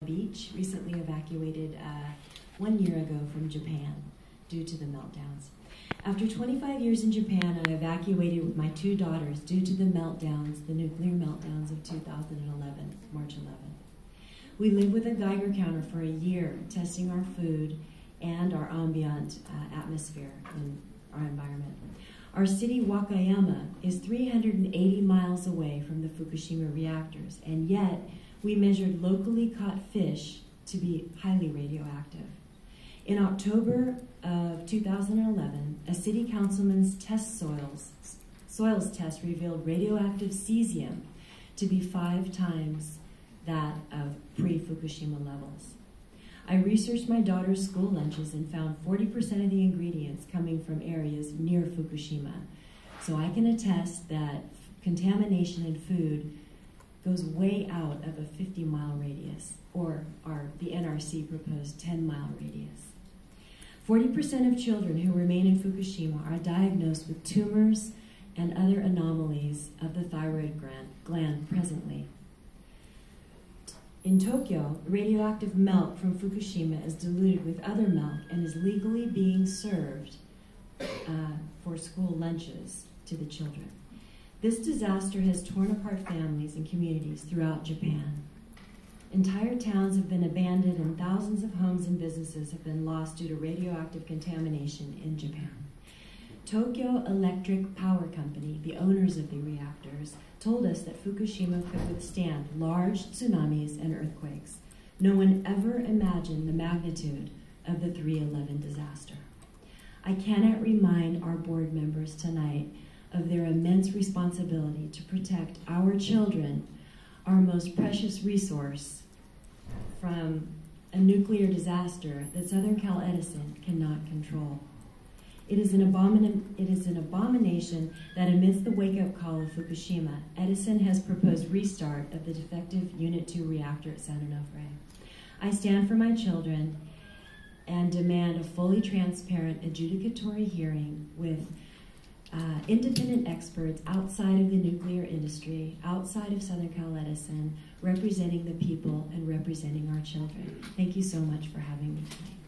Beach, recently evacuated 1 year ago from Japan due to the meltdowns. After 25 years in Japan, I evacuated with my 2 daughters due to the meltdowns, the nuclear meltdowns of 2011, March 11th. We lived with a Geiger counter for a year, testing our food and our ambient atmosphere in our environment. Our city, Wakayama, is 380 miles away from the Fukushima reactors, and yet we measured locally caught fish to be highly radioactive. In October of 2011, a city councilman's soils test revealed radioactive cesium to be 5 times that of pre-Fukushima levels. I researched my daughter's school lunches and found 40% of the ingredients coming from areas near Fukushima. So I can attest that contamination in food goes way out of a 50-mile radius, or the NRC proposed 10-mile radius. 40% of children who remain in Fukushima are diagnosed with tumors and other anomalies of the thyroid gland presently. In Tokyo, radioactive milk from Fukushima is diluted with other milk and is legally being served for school lunches to the children. This disaster has torn apart families and communities throughout Japan. Entire towns have been abandoned and thousands of homes and businesses have been lost due to radioactive contamination in Japan. Tokyo Electric Power Company, the owners of the reactors, told us that Fukushima could withstand large tsunamis and earthquakes. No one ever imagined the magnitude of the 3/11 disaster. I cannot remind our board members tonight of their immense responsibility to protect our children, our most precious resource, from a nuclear disaster that Southern Cal Edison cannot control. It is an abomination that amidst the wake-up call of Fukushima, Edison has proposed restart of the defective Unit 2 reactor at San Onofre. I stand for my children and demand a fully transparent adjudicatory hearing with independent experts outside of the nuclear industry, outside of Southern Cal Edison, representing the people and representing our children. Thank you so much for having me tonight.